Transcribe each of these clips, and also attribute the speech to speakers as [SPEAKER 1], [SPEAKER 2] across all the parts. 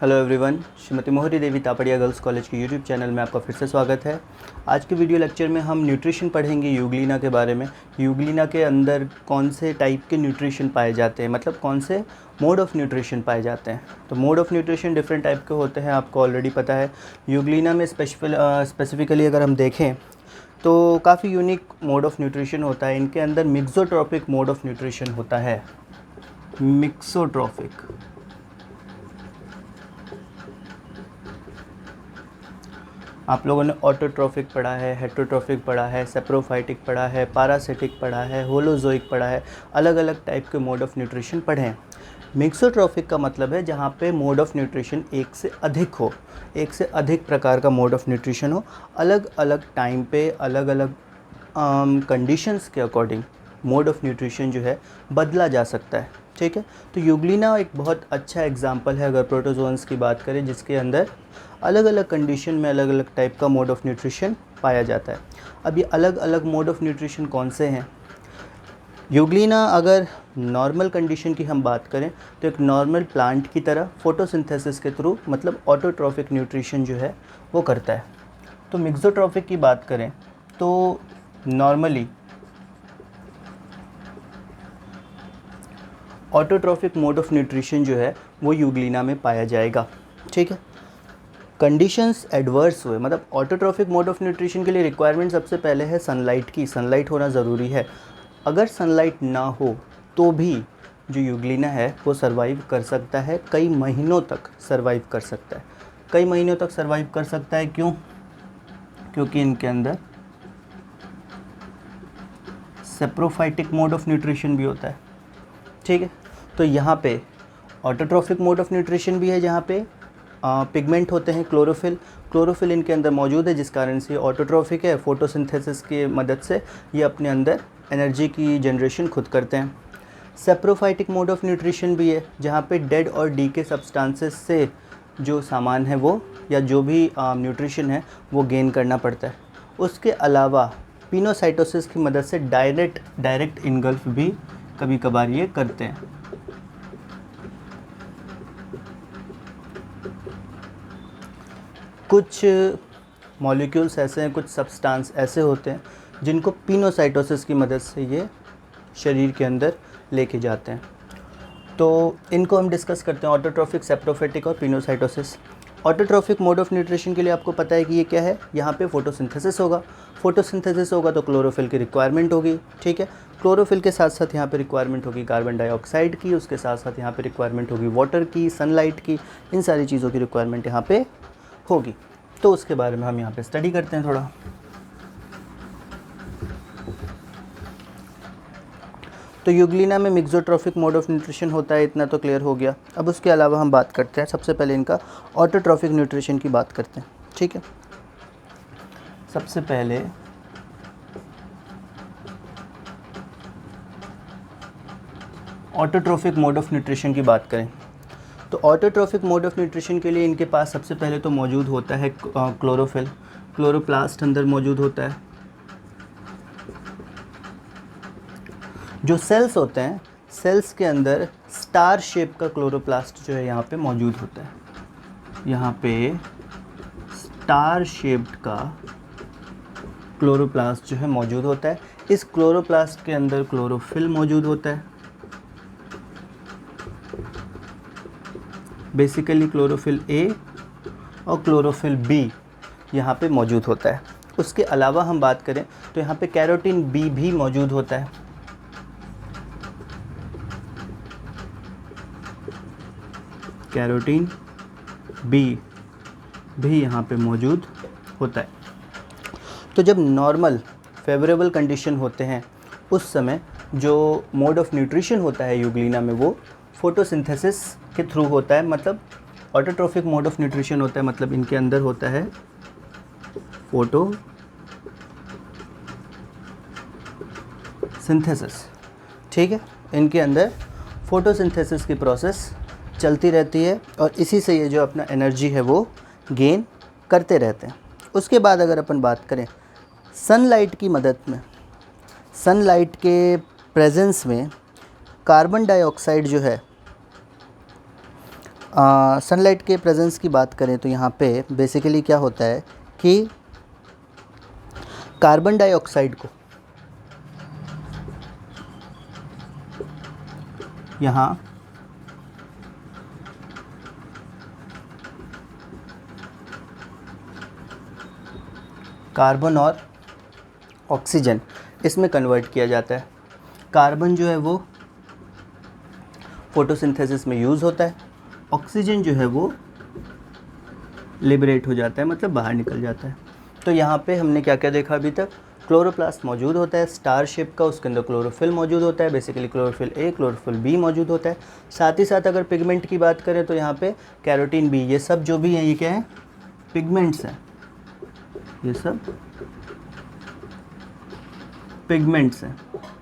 [SPEAKER 1] Hello everyone, Shrimati मोहरी देवी Tapadia girls college के YouTube channel में आपका फिर से स्वागत है। आज के वीडियो लेक्चर में हम न्यूट्रिशन पढ़ेंगे यूग्लिना के बारे में। यूग्लिना के अंदर कौन से टाइप के न्यूट्रिशन पाए जाते हैं, मतलब कौन से मोड ऑफ़ न्यूट्रिशन पाए जाते हैं। तो mode of nutrition different type के होते हैं, आपको ऑलरेडी पता है। यूग्लिना में स्पेसिफिकली अगर हम देखें तो काफ़ी यूनिक मोड ऑफ़ न्यूट्रिशन होता है। इनके अंदर मिक्सोट्रॉपिक मोड ऑफ़ न्यूट्रिशन होता है। मिक्सोट्रॉपिक, आप लोगों ने ऑटोट्रॉफिक पढ़ा है, हेटरोट्रॉफिक पढ़ा है, सेप्रोफाइटिक पढ़ा है, पैरासिटिक पढ़ा है, होलोजोइक पढ़ा है, अलग अलग टाइप के मोड ऑफ़ न्यूट्रिशन पढ़े हैं। मिक्सोट्रॉफिक का मतलब है जहाँ पे मोड ऑफ़ न्यूट्रिशन एक से अधिक हो, एक से अधिक प्रकार का मोड ऑफ़ न्यूट्रिशन हो, अलग अलग टाइम पे अलग अलग कंडीशंस के अकॉर्डिंग मोड ऑफ़ न्यूट्रिशन जो है बदला जा सकता है। ठीक है, तो यूग्लिना एक बहुत अच्छा एग्जाम्पल है अगर प्रोटोजोन्स की बात करें, जिसके अंदर अलग अलग कंडीशन में अलग अलग टाइप का मोड ऑफ़ न्यूट्रिशन पाया जाता है। अब ये अलग अलग मोड ऑफ़ न्यूट्रिशन कौन से हैं? यूग्लिना अगर नॉर्मल कंडीशन की हम बात करें तो एक नॉर्मल प्लांट की तरह फोटोसिंथेसिस के थ्रू, मतलब ऑटोट्रॉफिक न्यूट्रिशन जो है वो करता है। तो मिक्सोट्रॉफिक की बात करें तो normally autotrophic mode of nutrition जो है वो यूग्लिना में पाया जाएगा। ठीक है, कंडीशंस एडवर्स हुए, मतलब ऑटोट्रॉफिक मोड ऑफ़ न्यूट्रिशन के लिए रिक्वायरमेंट सबसे पहले है सनलाइट की। सनलाइट होना ज़रूरी है। अगर सनलाइट ना हो तो भी जो यूग्लिना है वो सर्वाइव कर सकता है, कई महीनों तक सर्वाइव कर सकता है। कई महीनों तक सर्वाइव कर सकता है, क्यों? क्योंकि इनके अंदर सेप्रोफाइटिक मोड ऑफ़ न्यूट्रिशन भी होता है। ठीक है, तो यहाँ पे ऑटोट्रॉफिक मोड ऑफ़ न्यूट्रिशन भी है, जहाँ पे पिगमेंट होते हैं, क्लोरोफिल इनके अंदर मौजूद है, जिस कारण से ऑटोट्रॉफिक है। फोटोसिंथेसिस की मदद से ये अपने अंदर एनर्जी की जनरेशन खुद करते हैं। सेप्रोफाइटिक मोड ऑफ़ न्यूट्रिशन भी है, जहाँ पे डेड और डीके सब्सटेंसेस से जो सामान है वो, या जो भी न्यूट्रिशन है वो गेन करना पड़ता है। उसके अलावा पिनोसाइटोसिस की मदद से डायरेक्ट इनगल्फ भी कभी कभार ये करते हैं। कुछ मॉलिक्यूल्स ऐसे हैं, कुछ सब्सटेंस ऐसे होते हैं जिनको पिनोसाइटोसिस की मदद से ये शरीर के अंदर लेके जाते हैं। तो इनको हम डिस्कस करते हैं, ऑटोट्रॉफिक, सेप्रोफाइटिक और pinocytosis. Autotrophic mode of nutrition के लिए आपको पता है कि ये क्या है। यहाँ पे फोटोसिंथेसिस होगा। फोटोसिंथेसिस होगा तो क्लोरोफिल की रिक्वायरमेंट होगी। ठीक है, क्लोरोफिल के साथ साथ यहाँ पे रिक्वायरमेंट होगी कार्बन डाइऑक्साइड की, उसके साथ साथ यहाँ पे रिक्वायरमेंट होगी वाटर की, सनलाइट की, इन सारी चीज़ों की रिक्वायरमेंट यहाँ पे होगी। तो उसके बारे में हम यहाँ पे स्टडी करते हैं थोड़ा। तो यूग्लिना में मिक्सोट्रॉफिक मोड ऑफ़ न्यूट्रिशन होता है, इतना तो क्लियर हो गया। अब उसके अलावा हम बात करते हैं, सबसे पहले इनका ऑटोट्रॉफिक न्यूट्रिशन की बात करते हैं। ठीक है, सबसे पहले ऑटोट्रॉफिक मोड ऑफ़ न्यूट्रिशन की बात करें तो ऑटोट्रॉफिक मोड ऑफ़ न्यूट्रिशन के लिए इनके पास सबसे पहले तो मौजूद होता है क्लोरोफिल। क्लोरोप्लास्ट अंदर मौजूद होता है। जो सेल्स होते हैं, सेल्स के अंदर स्टार शेप का क्लोरोप्लास्ट जो है यहाँ पे मौजूद होता है। यहाँ पे स्टार शेप्ड का क्लोरोप्लास्ट जो है मौजूद होता है। इस क्लोरोप्लास्ट के अंदर क्लोरोफिल मौजूद होता है। बेसिकली क्लोरोफिल ए और क्लोरोफिल बी यहाँ पे मौजूद होता है। उसके अलावा हम बात करें तो यहाँ पे कैरोटीन बी भी मौजूद होता है। कैरोटीन बी भी यहाँ पे मौजूद होता है। तो जब नॉर्मल फेवरेबल कंडीशन होते हैं उस समय जो मोड ऑफ़ न्यूट्रिशन होता है यूग्लिना में वो फोटोसिंथेसिस के थ्रू होता है, मतलब ऑटोट्रॉफिक मोड ऑफ़ न्यूट्रिशन होता है, मतलब इनके अंदर होता है फोटोसिंथेसिस। ठीक है, इनके अंदर फोटोसिंथेसिस की प्रोसेस चलती रहती है और इसी से ये जो अपना एनर्जी है वो गेन करते रहते हैं। उसके बाद अगर अपन बात करें सनलाइट की मदद में, सनलाइट के प्रेजेंस में कार्बन डाइऑक्साइड जो है सनलाइट के प्रेजेंस की बात करें तो यहाँ पे बेसिकली क्या होता है कि कार्बन डाइऑक्साइड को यहाँ कार्बन और ऑक्सीजन इसमें कन्वर्ट किया जाता है। कार्बन जो है वो फोटोसिंथेसिस में यूज़ होता है, ऑक्सीजन जो है वो लिबरेट हो जाता है, मतलब बाहर निकल जाता है। तो यहाँ पे हमने क्या क्या देखा अभी तक, क्लोरोप्लास्ट मौजूद होता है स्टार शेप का, उसके अंदर क्लोरोफिल मौजूद होता है, basically chlorophyll A chlorophyll B मौजूद होता है। साथ ही साथ अगर पिगमेंट की बात करें तो यहाँ पे कैरोटीन बी, ये सब जो भी हैं ये क्या है, पिगमेंट्स हैं, ये सब पिगमेंट्स हैं,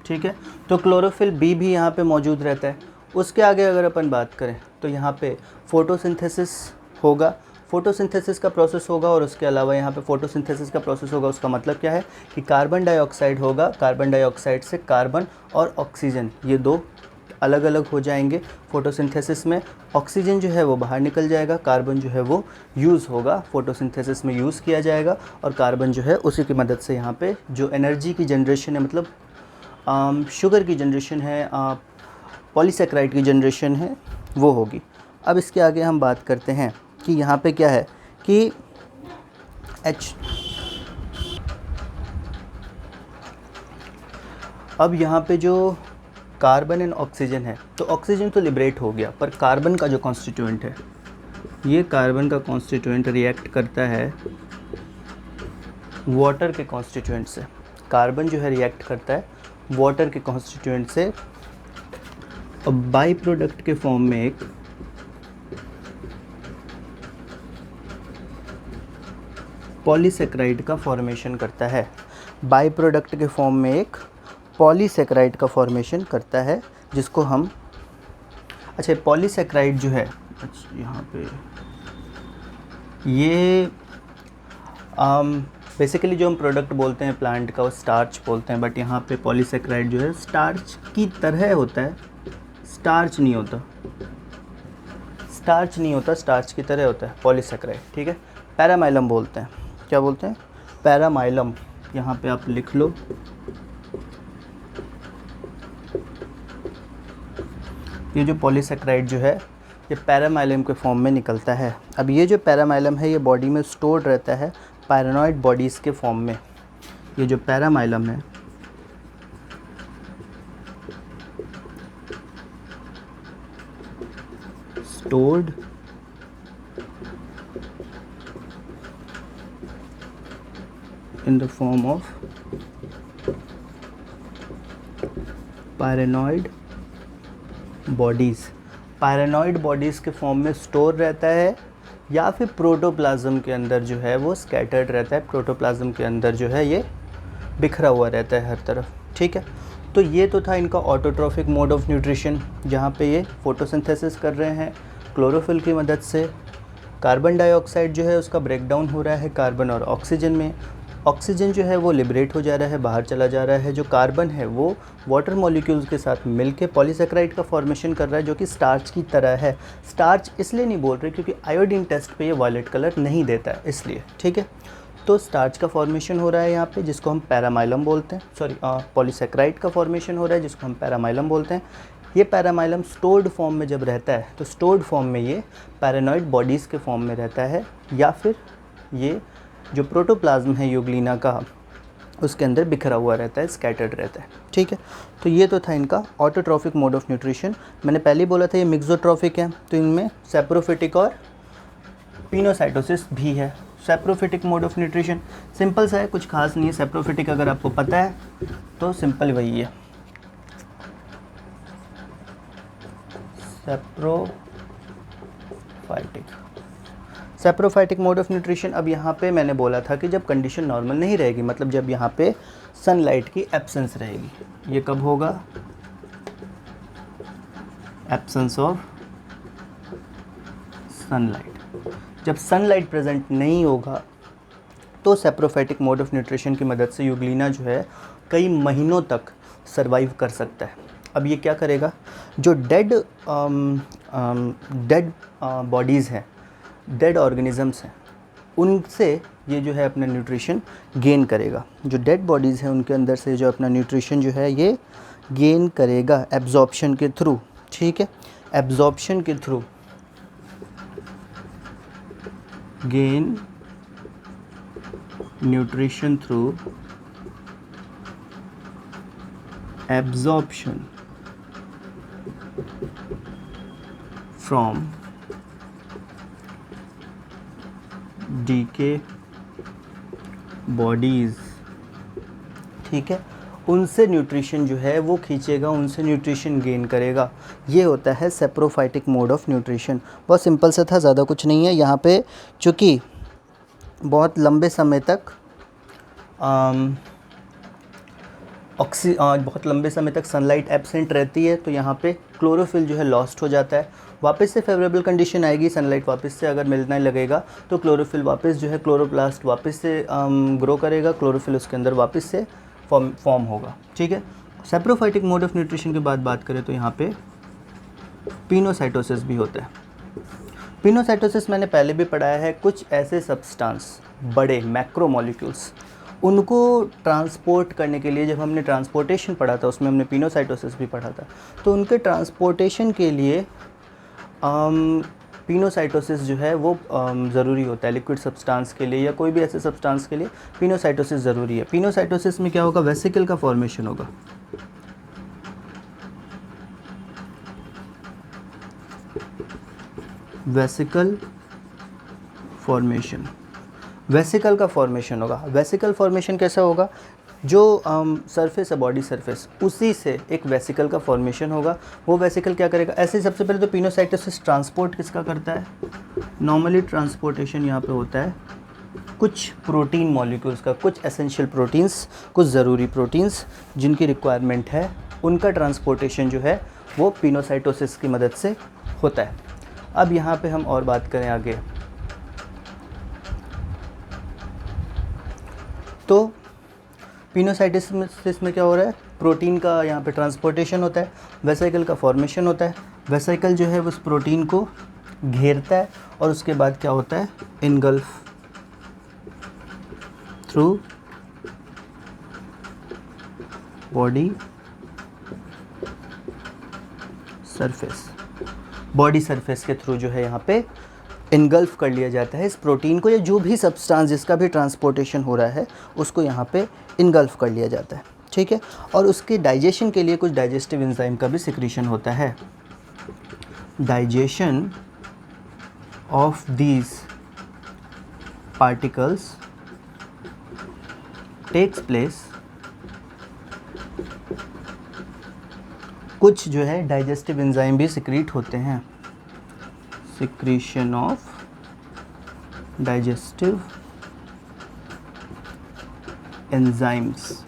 [SPEAKER 1] ठीक है। तो क्लोरोफिल बी भी यहाँ पे मौजूद रहता है। उसके आगे अगर अपन बात करें तो यहाँ पे फोटोसिंथेसिस होगा, फोटोसिंथेसिस का प्रोसेस होगा, और उसके अलावा यहाँ पे फोटोसिंथेसिस का प्रोसेस होगा, उसका मतलब क्या है कि कार्बन डाइऑक्साइड होगा, कार्बन डाइऑक्साइड से कार्बन और ऑक्सीजन ये दो अलग अलग हो जाएंगे फोटोसिंथेसिस में। ऑक्सीजन जो है वो बाहर निकल जाएगा, कार्बन जो है वो यूज़ होगा, फोटोसिंथेसिस में यूज़ किया जाएगा, और कार्बन जो है उसी की मदद से यहाँ पे जो एनर्जी की जनरेशन है, मतलब शुगर की जनरेशन है, पॉलीसेक्राइड की जनरेशन है, वो होगी। अब इसके आगे हम बात करते हैं कि यहाँ पे क्या है कि अब यहाँ पे जो कार्बन एंड ऑक्सीजन है, तो ऑक्सीजन तो लिबरेट हो गया, पर कार्बन का जो कॉन्स्टिट्यूएंट है, ये कार्बन का कॉन्स्टिट्यूएंट रिएक्ट करता है वाटर के कॉन्स्टिट्यूएंट से। कार्बन जो है रिएक्ट करता है वाटर के कॉन्स्टिट्यूएंट से, और बाई प्रोडक्ट के फॉर्म में एक पॉलीसेक्राइड का फॉर्मेशन करता है। बाई प्रोडक्ट के फॉर्म में एक पॉलीसेक्राइड का फॉर्मेशन करता है, जिसको हम पॉलीसेक्राइड जो है, यहाँ पे ये बेसिकली जो हम प्रोडक्ट बोलते हैं प्लांट का वो स्टार्च बोलते हैं, बट यहाँ पे पॉलीसेक्राइड जो है स्टार्च की तरह होता है, स्टार्च नहीं होता, स्टार्च की तरह होता है पॉलीसेक्राइड, ठीक है। पैरामाइलम बोलते हैं, क्या बोलते हैं, पैरामाइलम, यहाँ पे आप लिख लो। ये जो पॉलीसेक्राइड जो है ये पैरामाइलम के फॉर्म में निकलता है। अब ये जो पैरामाइलम है ये बॉडी में स्टोर्ड रहता है पायरेनॉइड बॉडीज़ के फॉर्म में। ये जो पैरामाइलम है stored in the form of pyrenoid bodies. Pyrenoid bodies के फॉर्म में स्टोर रहता है, या फिर प्रोटोप्लाज्म के अंदर जो है वो स्कैटर्ड रहता है, प्रोटोप्लाज्म के अंदर जो है ये बिखरा हुआ रहता है हर तरफ, ठीक है। तो ये तो था इनका ऑटोट्रॉफिक मोड ऑफ न्यूट्रिशन, जहाँ पे ये फोटोसिंथेसिस कर रहे हैं क्लोरोफिल की मदद से। कार्बन डाइऑक्साइड जो है उसका ब्रेकडाउन हो रहा है कार्बन और ऑक्सीजन में, ऑक्सीजन जो है वो लिबरेट हो जा रहा है, बाहर चला जा रहा है। जो कार्बन है वो वाटर मॉलिक्यूल्स के साथ मिलके पॉलीसेक्राइड का फॉर्मेशन कर रहा है, जो कि स्टार्च की तरह है। स्टार्च इसलिए नहीं बोल रहे क्योंकि आयोडीन टेस्ट पे ये वायलेट कलर नहीं देता है, इसलिए, ठीक है। तो स्टार्च का फॉर्मेशन हो रहा है यहाँ पे, जिसको हम पैरामाइलम बोलते हैं, सॉरी पॉलीसेक्राइड का फॉर्मेशन हो रहा है जिसको हम पैरामाइलम बोलते हैं। ये पैरामाइलम स्टोर्ड फॉर्म में जब रहता है तो स्टोर्ड फॉर्म में ये पैरानॉइड बॉडीज़ के फॉर्म में रहता है, या फिर ये जो प्रोटोप्लाज्म है यूग्लिना का उसके अंदर बिखरा हुआ रहता है, स्कैटर्ड रहता है, ठीक है। तो ये तो था इनका ऑटोट्रॉफिक मोड ऑफ न्यूट्रिशन। मैंने पहले ही बोला था ये मिक्सोट्रॉफिक है, तो इनमें सैप्रोफिटिक और पिनोसाइटोसिस भी है। Saprophytic mode of nutrition simple सा है, कुछ खास नहीं है। सैप्रोफिटिक अगर आपको पता है तो सिंपल वही है, सैप्रोफाइटिक मोड ऑफ न्यूट्रिशन। अब यहाँ पे मैंने बोला था कि जब कंडीशन नॉर्मल नहीं रहेगी, मतलब जब यहाँ पे सनलाइट की एब्सेंस रहेगी। ये कब होगा, एब्सेंस ऑफ सनलाइट। जब सनलाइट प्रेजेंट नहीं होगा तो सैप्रोफाइटिक मोड ऑफ न्यूट्रिशन की मदद से यूग्लिना जो है कई महीनों तक सर्वाइव कर सकता है। अब ये क्या करेगा, जो डेड डेड बॉडीज़ हैं, डेड ऑर्गेनिज़म्स हैं, उनसे ये जो है अपना न्यूट्रिशन गेन करेगा। जो डेड बॉडीज़ हैं उनके अंदर से जो अपना न्यूट्रिशन जो है ये गेन करेगा एब्जॉर्प्शन के थ्रू, ठीक है, एब्जॉर्प्शन के through gain nutrition through absorption from decay bodies, ठीक है, उनसे न्यूट्रिशन जो है वो खींचेगा, उनसे न्यूट्रिशन गेन करेगा। ये होता है सेप्रोफाइटिक मोड ऑफ न्यूट्रिशन। बहुत सिंपल सा था, ज़्यादा कुछ नहीं है। यहाँ पे चूँकि बहुत लंबे समय तक बहुत लंबे समय तक सनलाइट एब्सेंट रहती है, तो यहाँ पे क्लोरोफिल जो है लॉस्ट हो जाता है। वापस से फेवरेबल कंडीशन आएगी, सनलाइट वापस से अगर मिलने लगेगा तो क्लोरोफिल वापस जो है, क्लोरोप्लास्ट वापस से ग्रो करेगा, क्लोरोफिल उसके अंदर वापस से फॉर्म होगा, ठीक है। सेप्रोफाइटिक मोड ऑफ न्यूट्रिशन की बात करें तो यहाँ पे पिनोसाइटोसिस भी होता है। पिनोसाइटोसिस मैंने पहले भी पढ़ाया है। कुछ ऐसे सब्सटेंस, बड़े मैक्रोमोलिक्यूल्स, उनको ट्रांसपोर्ट करने के लिए, जब हमने ट्रांसपोर्टेशन पढ़ा था उसमें हमने पिनोसाइटोसिस भी पढ़ा था, तो उनके ट्रांसपोर्टेशन के लिए पिनोसाइटोसिस जो है वो ज़रूरी होता है। लिक्विड सब्सटेंस के लिए या कोई भी ऐसे सब्सटेंस के लिए पिनोसाइटोसिस ज़रूरी है। पिनोसाइटोसिस में क्या होगा, वेसिकल का फॉर्मेशन होगा। वेसिकल फॉर्मेशन, वेसिकल का फॉर्मेशन होगा। वेसिकल फॉर्मेशन कैसा होगा, जो सरफेस है, बॉडी सरफेस, उसी से एक वेसिकल का फॉर्मेशन होगा। वो वेसिकल क्या करेगा, ऐसे सबसे पहले तो पिनोसाइटोसिस ट्रांसपोर्ट किसका करता है, नॉर्मली ट्रांसपोर्टेशन यहाँ पे होता है कुछ प्रोटीन मॉलिक्यूल्स का, कुछ एसेंशियल प्रोटीन्स, कुछ ज़रूरी प्रोटीन्स जिनकी रिक्वायरमेंट है, उनका ट्रांसपोर्टेशन जो है वो पिनोसाइटोसिस की मदद से होता है। अब यहाँ पे हम और बात करें आगे, तो पिनोसाइटोसिस में क्या हो रहा है, प्रोटीन का यहाँ पे ट्रांसपोर्टेशन होता है, वेसिकल का फॉर्मेशन होता है। वेसिकल जो है उस प्रोटीन को घेरता है और उसके बाद क्या होता है, engulf through body surface, body surface के थ्रू जो है यहाँ पे इनगल्फ कर लिया जाता है इस प्रोटीन को, या जो भी सब्सटेंस जिसका भी ट्रांसपोर्टेशन हो रहा है उसको यहाँ पे इनगल्फ कर लिया जाता है, ठीक है। और उसके डाइजेशन के लिए कुछ डाइजेस्टिव एंजाइम का भी सिक्रीशन होता है। Digestion of these particles takes place, कुछ जो है डाइजेस्टिव एंजाइम भी सिक्रीट होते हैं। सिक्रीशन ऑफ डाइजेस्टिव एंजाइम्स,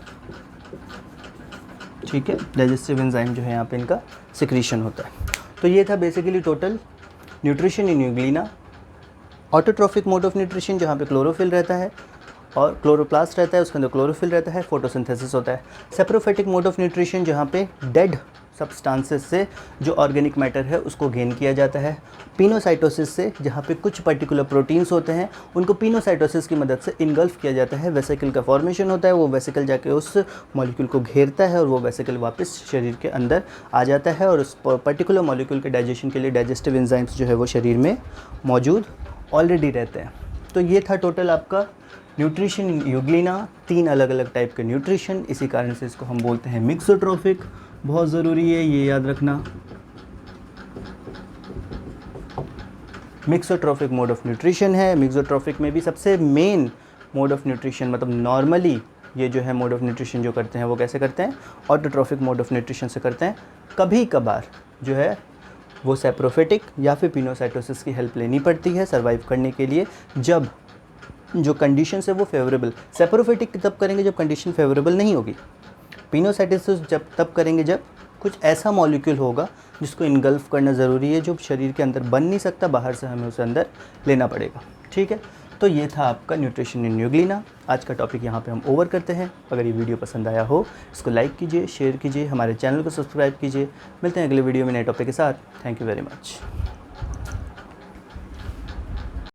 [SPEAKER 1] ठीक है, डाइजेस्टिव एंजाइम जो है यहाँ पे इनका सिक्रीशन होता है। तो ये था basically total nutrition in Euglena. Autotrophic mode of nutrition जहाँ पे क्लोरोफिल रहता है और क्लोरोप्लास्ट रहता है, उसके अंदर क्लोरोफिल रहता है, फोटोसिंथेसिस होता है। सेप्रोफाइटिक मोड ऑफ न्यूट्रिशन जहाँ पे डेड सब्सटेंसेस से जो ऑर्गेनिक मैटर है उसको गेन किया जाता है। पिनोसाइटोसिस से जहाँ पे कुछ पर्टिकुलर प्रोटीन्स होते हैं उनको पिनोसाइटोसिस की मदद से इनगल्फ किया जाता है, वेसिकल का फॉर्मेशन होता है, वो वेसिकल जाके उस मॉलिक्यूल को घेरता है और वो वेसिकल वापस शरीर के अंदर आ जाता है और उस पर्टिकुलर मॉलिक्यूल के डाइजेशन के लिए डाइजेस्टिव एंजाइम्स जो है वो शरीर में मौजूद ऑलरेडी रहते हैं। तो ये था टोटल आपका न्यूट्रिशन इन यूग्लिना, 3 अलग अलग टाइप के न्यूट्रिशन, इसी कारण से इसको हम बोलते हैं मिक्सोट्रॉफिक। बहुत ज़रूरी है ये याद रखना। मिक्सोट्रॉफिक मोड ऑफ न्यूट्रिशन है। मिक्सोट्रॉफिक में भी सबसे मेन मोड ऑफ न्यूट्रिशन, मतलब नॉर्मली ये जो है मोड ऑफ न्यूट्रिशन जो करते हैं वो कैसे करते हैं, ऑटोट्रॉफिक मोड ऑफ न्यूट्रिशन से करते हैं। कभी कभार जो है वो सेप्रोफिटिक या फिर पिनोसाइटोसिस की हेल्प लेनी पड़ती है सर्वाइव करने के लिए, जब जो कंडीशन है वो फेवरेबल। सेप्रोफिटिक तब करेंगे जब कंडीशन फेवरेबल नहीं होगी। पिनोसाइटोसिस जब तब करेंगे जब कुछ ऐसा मॉलिक्यूल होगा जिसको इनगल्फ करना ज़रूरी है, जो शरीर के अंदर बन नहीं सकता, बाहर से हमें उसे अंदर लेना पड़ेगा, ठीक है। तो ये था आपका न्यूट्रिशन इन न्यूग्लिना। आज का टॉपिक यहाँ पे हम ओवर करते हैं। अगर ये वीडियो पसंद आया हो इसको लाइक कीजिए, शेयर कीजिए, हमारे चैनल को सब्सक्राइब कीजिए। मिलते हैं अगले वीडियो में नए टॉपिक के साथ। Thank you very much.